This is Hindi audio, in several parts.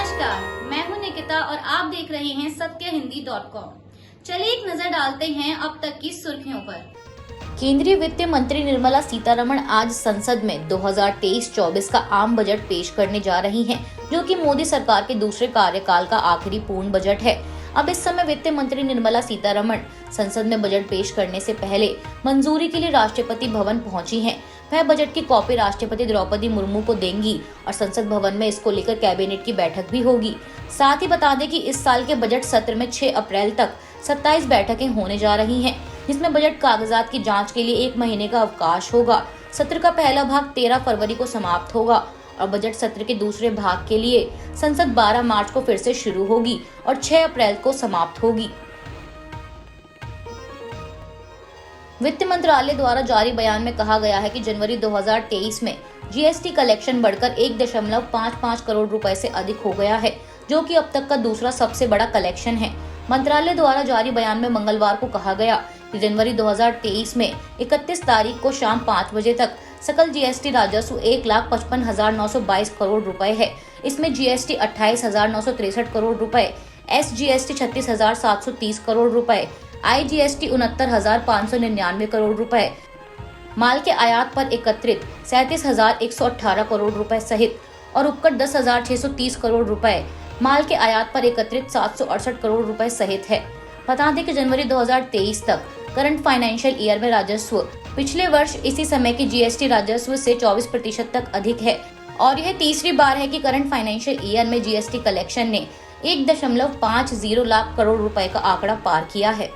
नमस्कार, मैं हूं निकिता और आप देख रहे हैं सत्यहिंदी.com। चलिए एक नजर डालते हैं अब तक की सुर्खियों पर। केंद्रीय वित्त मंत्री निर्मला सीतारमण आज संसद में 2023-24 का आम बजट पेश करने जा रही हैं, जो कि मोदी सरकार के दूसरे कार्यकाल का आखिरी पूर्ण बजट है। अब इस समय वित्त मंत्री निर्मला सीतारमण संसद में बजट पेश करने से पहले मंजूरी के लिए राष्ट्रपति भवन पहुंची हैं। वह बजट की कॉपी राष्ट्रपति द्रौपदी मुर्मू को देंगी और संसद भवन में इसको लेकर कैबिनेट की बैठक भी होगी। साथ ही बता दें कि इस साल के बजट सत्र में 6 अप्रैल तक 27 बैठकें होने जा रही हैं, जिसमें बजट कागजात की जांच के लिए 1 महीने का अवकाश होगा। सत्र का पहला भाग 13 फरवरी को समाप्त होगा और बजट सत्र के दूसरे भाग के लिए संसद 12 मार्च को फिर से शुरू होगी और 6 अप्रैल को समाप्त होगी। वित्त मंत्रालय द्वारा जारी बयान में कहा गया है कि जनवरी 2023 में जीएसटी कलेक्शन बढ़कर 1.55 करोड़ रुपए से अधिक हो गया है, जो कि अब तक का दूसरा सबसे बड़ा कलेक्शन है। मंत्रालय द्वारा जारी बयान में मंगलवार को कहा गया कि जनवरी 2023 में 31 तारीख को शाम 5 बजे तक सकल जीएसटी राजस्व 1,55,922 करोड़ रुपए है। इसमें जीएसटी 28,963 करोड़ रुपए, एसजीएसटी 36,730 करोड़ रुपए, आईजीएसटी 69,599 करोड़ रुपए, माल के आयात पर एकत्रित 37,118 करोड़ रुपए सहित और उपकर 10,630 करोड़ रुपए, माल के आयात पर एकत्रित 768 करोड़ रुपए सहित है। बता दें कि जनवरी 2023 तक करंट फाइनेंशियल ईयर में राजस्व पिछले वर्ष इसी समय के जीएसटी राजस्व से 24% तक अधिक है और यह तीसरी बार है कि करंट फाइनेंशियल ईयर में जीएसटी कलेक्शन ने 1.50 लाख करोड़ रुपए का आंकड़ा पार किया है।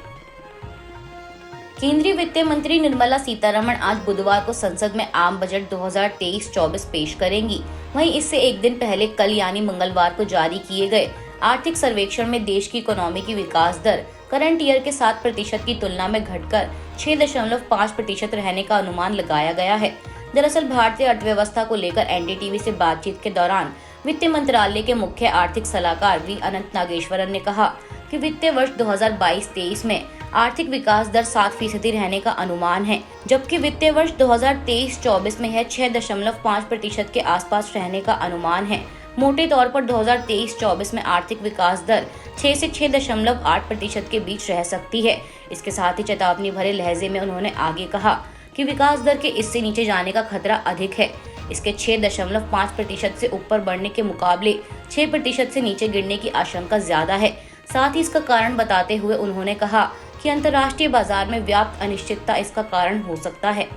केंद्रीय वित्त मंत्री निर्मला सीतारमण आज बुधवार को संसद में आम बजट 2023-24 पेश करेंगी। वहीं इससे एक दिन पहले कल यानी मंगलवार को जारी किए गए आर्थिक सर्वेक्षण में देश की इकोनॉमी की विकास दर करंट ईयर के 7% की तुलना में घटकर 6.5% रहने का अनुमान लगाया गया है। दरअसल भारतीय अर्थव्यवस्था को लेकर एनडीटीवी से बातचीत के दौरान वित्त मंत्रालय के मुख्य आर्थिक सलाहकार वी अनंत नागेश्वरन ने कहा कि वित्तीय वर्ष 2022-23 में आर्थिक विकास दर 7% रहने का अनुमान है, जबकि वित्तीय वर्ष 2023-24 में यह 6.5% के आसपास रहने का अनुमान है। मोटे तौर पर 2023-24 में आर्थिक विकास दर 6 से 6.8% के बीच रह सकती है। इसके साथ ही चेतावनी भरे लहजे में उन्होंने आगे कहा कि विकास दर के इससे नीचे जाने का खतरा अधिक है। इसके 6.5% से ऊपर बढ़ने के मुकाबले 6% से नीचे गिरने की आशंका ज्यादा है। साथ ही इसका कारण बताते हुए उन्होंने कहा कि अंतर्राष्ट्रीय बाजार में व्याप्त अनिश्चितता इसका कारण हो सकता है।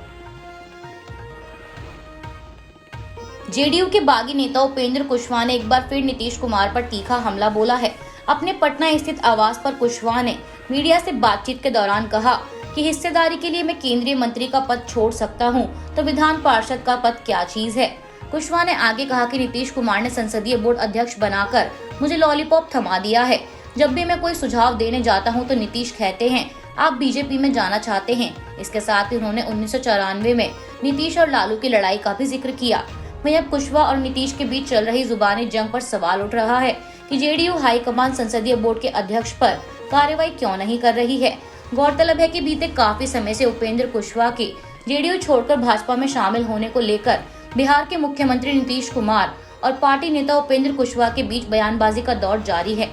जेडीयू के बागी नेता उपेंद्र कुशवाहा ने एक बार फिर नीतीश कुमार पर तीखा हमला बोला है। अपने पटना स्थित आवास पर कुशवाहा ने मीडिया से बातचीत के दौरान कहा कि हिस्सेदारी के लिए मैं केंद्रीय मंत्री का पद छोड़ सकता हूं, तो विधान पार्षद का पद क्या चीज है। कुशवाहा ने आगे कहा कि नीतीश कुमार ने संसदीय बोर्ड अध्यक्ष बनाकर मुझे लॉलीपॉप थमा दिया है। जब भी मैं कोई सुझाव देने जाता हूं तो नीतीश कहते हैं आप बीजेपी में जाना चाहते हैं। इसके साथ ही उन्होंने 1994 में नीतीश और लालू की लड़ाई का भी जिक्र किया। वहीं अब कुशवाहा और नीतीश के बीच चल रही जुबानी जंग पर सवाल उठ रहा है कि जेडीयू हाईकमान संसदीय बोर्ड के अध्यक्ष पर कार्रवाई क्यों नहीं कर रही है। गौरतलब है कि बीते काफी समय से उपेंद्र कुशवाहा के जेडीयू छोड़कर भाजपा में शामिल होने को लेकर बिहार के मुख्यमंत्री नीतीश कुमार और पार्टी नेता उपेंद्र कुशवाहा के बीच बयानबाजी का दौर जारी है।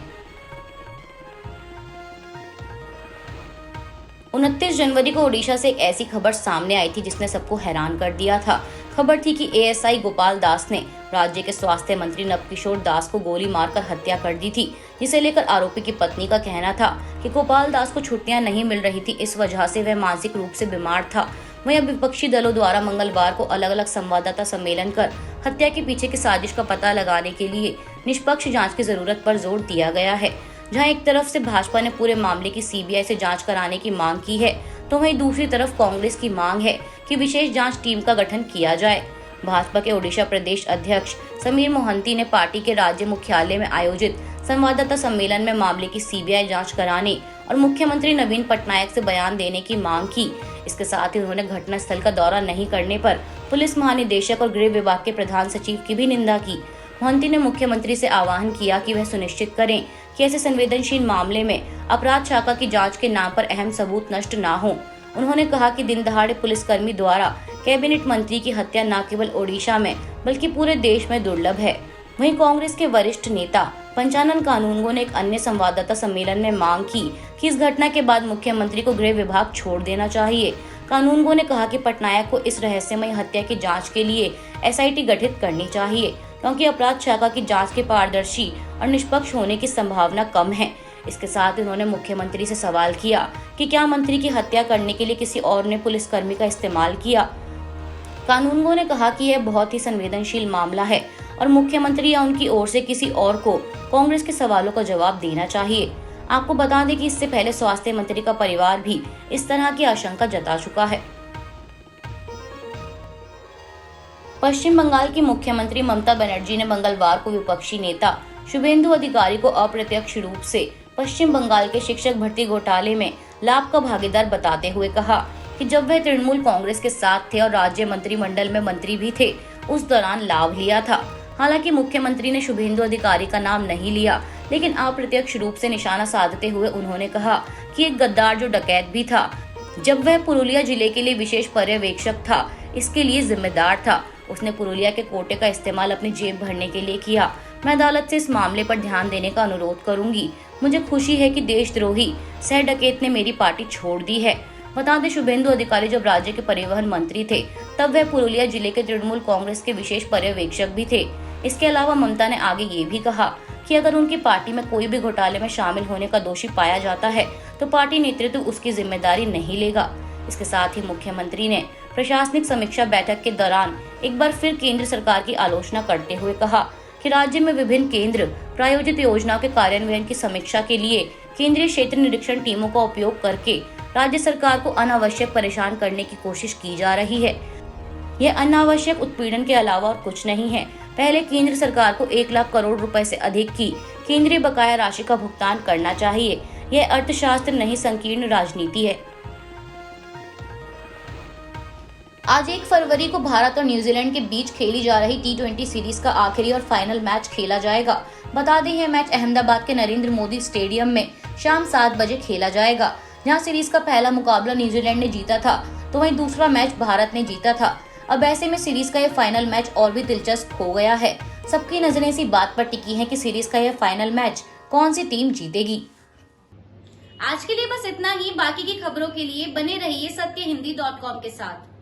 29 जनवरी को ओडिशा से एक ऐसी खबर सामने आई थी जिसने सबको हैरान कर दिया था। खबर थी कि एएसआई गोपाल दास ने राज्य के स्वास्थ्य मंत्री नवकिशोर दास को गोली मारकर हत्या कर दी थी, जिसे लेकर आरोपी की पत्नी का कहना था कि गोपाल दास को छुट्टियां नहीं मिल रही थी, इस वजह से वह मानसिक रूप से बीमार था। वहीं विपक्षी दलों द्वारा मंगलवार को अलग अलग संवाददाता सम्मेलन कर हत्या के पीछे की साजिश का पता लगाने के लिए निष्पक्ष जाँच की जरूरत पर जोर दिया गया है। जहां एक तरफ से भाजपा ने पूरे मामले की सीबीआई से जांच कराने की मांग की है, तो वहीं दूसरी तरफ कांग्रेस की मांग है कि विशेष जांच टीम का गठन किया जाए। भाजपा के ओडिशा प्रदेश अध्यक्ष समीर मोहंती ने पार्टी के राज्य मुख्यालय में आयोजित संवाददाता सम्मेलन में मामले की सीबीआई जांच कराने और मुख्यमंत्री नवीन पटनायक से बयान देने की मांग की। इसके साथ ही उन्होंने घटनास्थल का दौरा नहीं करने पर पुलिस महानिदेशक और गृह विभाग के प्रधान सचिव की भी निंदा की। मोहंती ने मुख्यमंत्री से आह्वान किया कि वह सुनिश्चित करें कि ऐसे संवेदनशील मामले में अपराध शाखा की जांच के नाम पर अहम सबूत नष्ट न हो। उन्होंने कहा कि दिन दहाड़े पुलिसकर्मी द्वारा कैबिनेट मंत्री की हत्या न केवल ओडिशा में बल्कि पूरे देश में दुर्लभ है। वहीं कांग्रेस के वरिष्ठ नेता पंचानन कानूनगो ने एक अन्य संवाददाता सम्मेलन में मांग की कि इस घटना के बाद मुख्यमंत्री को गृह विभाग छोड़ देना चाहिए। कानूनगो ने कहा कि पटनायक को इस रहस्यमय हत्या की जांच के लिए एसआईटी गठित करनी चाहिए, क्योंकि अपराध शाखा की जांच के पारदर्शी और निष्पक्ष होने की संभावना कम है। इसके साथ उन्होंने मुख्यमंत्री से सवाल किया कि क्या मंत्री की हत्या करने के लिए किसी और ने पुलिसकर्मी का इस्तेमाल किया। कानूनगो ने कहा कि यह बहुत ही संवेदनशील मामला है और मुख्यमंत्री या उनकी ओर से किसी और को कांग्रेस के सवालों का जवाब देना चाहिए। आपको बता दें कि इससे पहले स्वास्थ्य मंत्री का परिवार भी इस तरह की आशंका जता चुका है। पश्चिम बंगाल की मुख्यमंत्री ममता बनर्जी ने मंगलवार को विपक्षी नेता शुभेंदु अधिकारी को अप्रत्यक्ष रूप से पश्चिम बंगाल के शिक्षक भर्ती घोटाले में लाभ का भागीदार बताते हुए कहा कि जब वह तृणमूल कांग्रेस के साथ थे और राज्य मंत्रिमंडल में मंत्री भी थे, उस दौरान लाभ लिया था। हालांकि मुख्यमंत्री ने शुभेंदु अधिकारी का नाम नहीं लिया, लेकिन अप्रत्यक्ष रूप से निशाना साधते हुए उन्होंने कहा कि एक गद्दार जो डकैत भी था, जब वह पुरुलिया जिले के लिए विशेष पर्यवेक्षक था, इसके लिए जिम्मेदार था। उसने पुरुलिया के कोटे का इस्तेमाल अपनी जेब भरने के लिए किया। मैं अदालत से इस मामले पर ध्यान देने का अनुरोध करूंगी। मुझे खुशी है कि देशद्रोही सह डकैत ने मेरी पार्टी छोड़ दी है। बता दें, शुभेंदु अधिकारी जब राज्य के परिवहन मंत्री थे, तब वह पुरुलिया जिले के तृणमूल कांग्रेस के विशेष पर्यवेक्षक भी थे। इसके अलावा ममता ने आगे ये भी कहा कि अगर उनकी पार्टी में कोई भी घोटाले में शामिल होने का दोषी पाया जाता है, तो पार्टी नेतृत्व उसकी जिम्मेदारी नहीं लेगा। इसके साथ ही मुख्यमंत्री ने प्रशासनिक समीक्षा बैठक के दौरान एक बार फिर केंद्र सरकार की आलोचना करते हुए कहा कि राज्य में विभिन्न केंद्र प्रायोजित योजनाओं के कार्यान्वयन की समीक्षा के लिए केंद्रीय क्षेत्र निरीक्षण टीमों का उपयोग करके राज्य सरकार को अनावश्यक परेशान करने की कोशिश की जा रही है। यह अनावश्यक उत्पीड़न के अलावा और कुछ नहीं है। पहले केंद्र सरकार को 1 लाख करोड़ रुपए से अधिक की केंद्रीय बकाया राशि का भुगतान करना चाहिए। यह अर्थशास्त्र नहीं, संकीर्ण राजनीति है। आज 1 फरवरी को भारत और न्यूजीलैंड के बीच खेली जा रही T20 सीरीज का आखिरी और फाइनल मैच खेला जाएगा। बता दें, यह मैच अहमदाबाद के नरेंद्र मोदी स्टेडियम में शाम 7 बजे खेला जाएगा। जहां सीरीज का पहला मुकाबला न्यूजीलैंड ने जीता था, तो वहीं दूसरा मैच भारत ने जीता था। अब ऐसे में सीरीज का यह फाइनल मैच और भी दिलचस्प हो गया है। सबकी नजरें इसी बात पर टिकी हैं कि सीरीज का यह फाइनल मैच कौन सी टीम जीतेगी। आज के लिए बस इतना ही। बाकी की खबरों के लिए बने रहिए सत्यहिंदी.com के साथ।